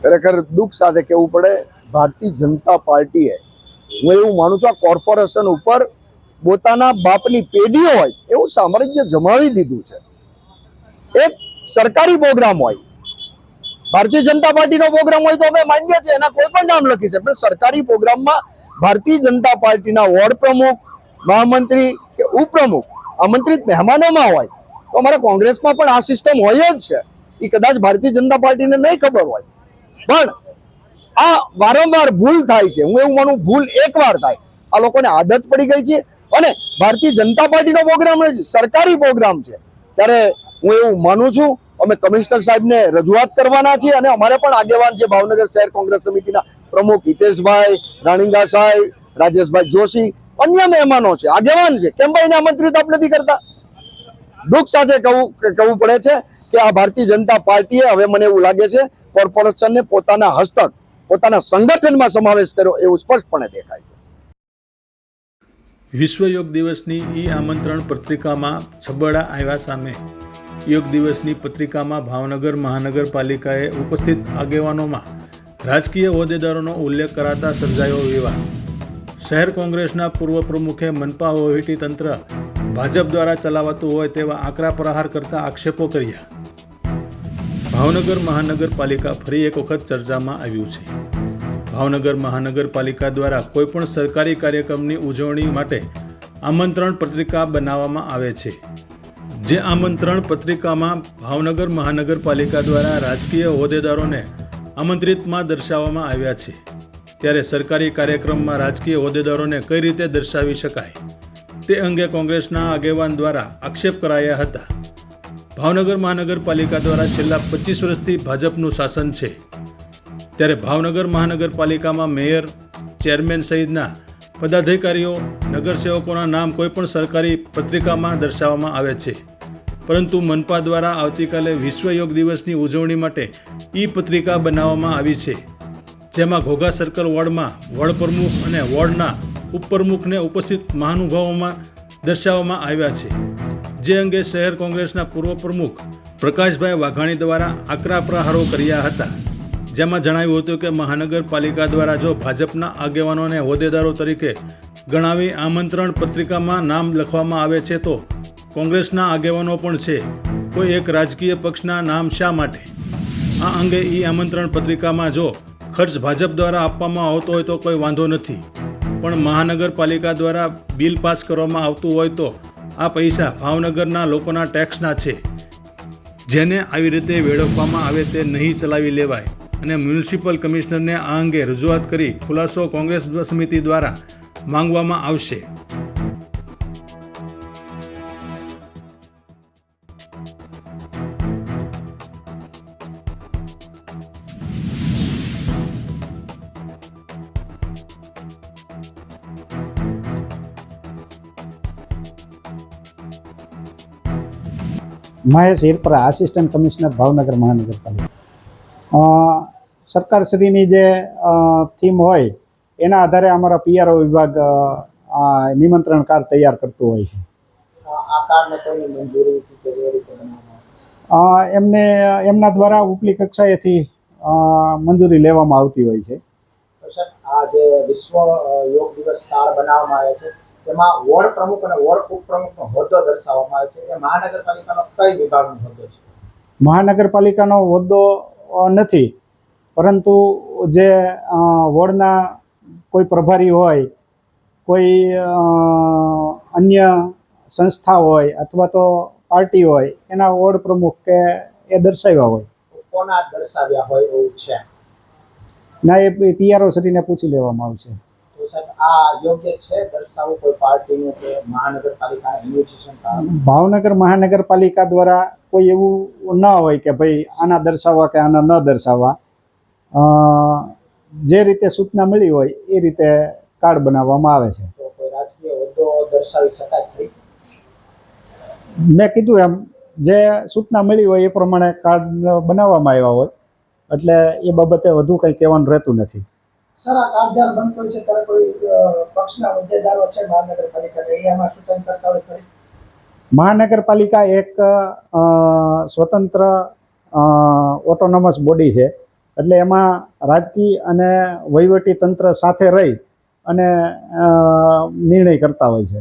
ખરેખર દુઃખ સાથે કહેવું પડે, ભારતીય જનતા પાર્ટીએ, હું એવું માનું છું, આ કોર્પોરેશન ઉપર પોતાના બાપની પેઢીઓ હોય એવું સામ્રાજ્ય જમાવી દીધું છે. એક સરકારી પ્રોગ્રામ હોય, ભારતીય જનતા પાર્ટીનો પ્રોગ્રામ હોય તો અમે માન્ય છીએ, એના કોઈ પણ નામ લખી છે, પણ સરકારી પ્રોગ્રામમાં ભારતીય જનતા પાર્ટીના વોર્ડ પ્રમુખ, મહામંત્રી કે ઉપપ્રમુખ આમંત્રિત મહેમાનોમાં હોય, તો અમારે કોંગ્રેસમાં પણ આ સિસ્ટમ હોય જ છે. એ કદાચ ભારતીય જનતા પાર્ટીને નહીં ખબર હોય, પણ આ વારંવાર ભૂલ થાય છે. હું એવું માનું, ભૂલ એકવાર થાય, આ લોકોને આદત પડી ગઈ છે. અને ભારતીય જનતા પાર્ટીનો પ્રોગ્રામ નથી, સરકારી પ્રોગ્રામ છે. ત્યારે હું એવું માનું છું, અમે કમિશનર સાહેબને રજૂઆત કરવાના છીએ, અને અમારે પણ આગેવાન છે ભાવનગર શહેર કોંગ્રેસ સમિતિના પ્રમુખ હિતેશભાઈ રાણીંગા સાહેબ, રાજેશભાઈ જોશી, અન્ય મહેમાનો છે, આગેવાન છે, કેમ ભાઈ એને આમંત્રિત આપ નથી કરતા? દુઃખ સાથે કહેવું પડે છે કે આ ભારતીય જનતા પાર્ટીએ હવે મને એવું લાગે છે કોર્પોરેશનને પોતાના હસ્તક, પોતાના સંગઠનમાં સમાવેશ કર્યો એવું સ્પષ્ટપણે દેખાય છે. વિશ્વ યોગ દિવસની આમંત્રણ પત્રિકામાં છબરડા આવ્યા સામે યોગ દિવસની પત્રિકામાં ભાવનગર મહાનગરપાલિકાએ ઉપસ્થિત આગેવાનોમાં રાજકીય હોદ્દેદારોનો ઉલ્લેખ કરાતા સર્જાયો વિવાદ. શહેર કોંગ્રેસના પૂર્વ પ્રમુખે મનપા વહીવટીતંત્ર ભાજપ દ્વારા ચલાવાતું હોય તેવા આકરા પ્રહાર કરતા આક્ષેપો કર્યા. ભાવનગર મહાનગરપાલિકા ફરી એક વખત ચર્ચામાં આવ્યું છે. ભાવનગર મહાનગરપાલિકા દ્વારા કોઈપણ સરકારી કાર્યક્રમની ઉજવણી માટે આમંત્રણ પત્રિકા બનાવવામાં આવે છે. જે આમંત્રણ પત્રિકામાં ભાવનગર મહાનગરપાલિકા દ્વારા રાજકીય હોદ્દેદારોને આમંત્રિતમાં દર્શાવવામાં આવ્યા છે. ત્યારે સરકારી કાર્યક્રમમાં રાજકીય હોદ્દેદારોને કઈ રીતે દર્શાવી શકાય તે અંગે કોંગ્રેસના આગેવાન દ્વારા આક્ષેપ કરાયા હતા. ભાવનગર મહાનગરપાલિકા દ્વારા છેલ્લા 25 વર્ષથી ભાજપનું શાસન છે. ત્યારે ભાવનગર મહાનગરપાલિકામાં મેયર, ચેરમેન સહિતના પદાધિકારીઓ, નગરસેવકોના નામ કોઈપણ સરકારી પત્રિકામાં દર્શાવવામાં આવે છે. પરંતુ મનપા દ્વારા આવતીકાલે વિશ્વ યોગ દિવસની ઉજવણી માટે પત્રિકા બનાવવામાં આવી છે. જેમાં ઘોઘા સર્કલ વોર્ડમાં વોર્ડ પ્રમુખ અને વોર્ડના ઉપપ્રમુખને ઉપસ્થિત મહાનુભાવોમાં દર્શાવવામાં આવ્યા છે. જે અંગે શહેર કોંગ્રેસના પૂર્વ પ્રમુખ પ્રકાશભાઈ વાઘાણી દ્વારા આકરા પ્રહારો કર્યા હતા. જેમાં જણાવ્યું હતું કે મહાનગરપાલિકા દ્વારા જો ભાજપના આગેવાનોને હોદ્દેદારો તરીકે ગણાવી આમંત્રણ પત્રિકામાં નામ લખવામાં આવે છે તો કોંગ્રેસના આગેવાનો પણ છે, કોઈ એક રાજકીય પક્ષના નામ શા માટે? આ અંગે આમંત્રણ પત્રિકામાં જો ખર્ચ ભાજપ દ્વારા આપવામાં આવતો હોય તો કોઈ વાંધો નથી, પણ મહાનગરપાલિકા દ્વારા બિલ પાસ કરવામાં આવતું હોય તો આ પૈસા ભાવનગરના લોકોના ટેક્સના છે, જેને આવી રીતે વેડફવામાં આવે તે નહીં ચલાવી લેવાય અને મ્યુનિસિપલ કમિશનરને આ અંગે રજૂઆત કરી ખુલાસો કોંગ્રેસ સમિતિ દ્વારા માંગવામાં આવશે. મહેશ હિરપરા, આસિસ્ટન્ટ કમિશનર ભાવનગર મહાનગરપાલિકા. સરકારશ્રીની જે થીમ હોય એના આધારે અમારા પીઆરઓ વિભાગ નિમંત્રણ કાર્ડ તૈયાર કરતું હોય છે. આ કાર્ડને કોઈની મંજૂરીથી કે એ રીતે બનાવવામાં એમને એમના દ્વારા ઉપલી કક્ષાએથી મંજૂરી લેવામાં આવતી હોય છે. આ જે વિશ્વ યોગ દિવસ કાર્ડ બનાવવામાં આવે છે તેમાં વોર્ડ પ્રમુખ અને વોર્ડ ઉપપ્રમુખનો હોદ્દો દર્શાવવામાં આવે છે. એ મહાનગરપાલિકાનો કઈ વિભાગનો હોદ્દો છે? મહાનગરપાલિકાનો હોદ્દો નથી, પરંતુ જે વોર્ડના કોઈ પ્રભારી હોય, કોઈ અન્ય સંસ્થા હોય અથવા તો પાર્ટી હોય એના વોર્ડ પ્રમુખ કે એ દર્શાવ્યા હોય. કોના દર્શાવ્યા હોય એવું છે? ના, એ પીઆરઓ શ્રીને પૂછી લેવામાં આવશે. તો સાહેબ આ યોગ્ય છે દર્શાવવું કોઈ પાર્ટીનું કે મહાનગરપાલિકાના ઇન્વિટેશન કાર્ડ? ભાવનગર મહાનગરપાલિકા દ્વારા કોઈ એવું ન હોય કે ભાઈ આના દર્શાવવા કે આના ન દર્શાવવા. જે રીતે સૂચના મળી હોય એ રીતે કાર્ડ બનાવવામાં આવે છે. તો કોઈ રાજકીય હોદ્દો દર્શાવી શકાય ખરી? મેં કીધું એમ, જે સૂચના મળી હોય એ પ્રમાણે કાર્ડ બનાવવામાં આવ્યા હોય, એટલે એ બાબતે વધુ કંઈ કહેવાનું રહેતું નથી. સર, આ કાર્ડ જ્યારે બનતો હોય છે ત્યારે કોઈ પક્ષના હોદ્દેદારો છે મહાનગરપાલિકાને એ આમાં સૂચન કરતા હોય ખરી? મહાનગરપાલિકા એક સ્વતંત્ર ઓટોનોમસ બોડી છે, એટલે એમાં રાજકીય અને વહીવટી તંત્ર સાથે રહી અને નિર્ણય કરતા હોય છે.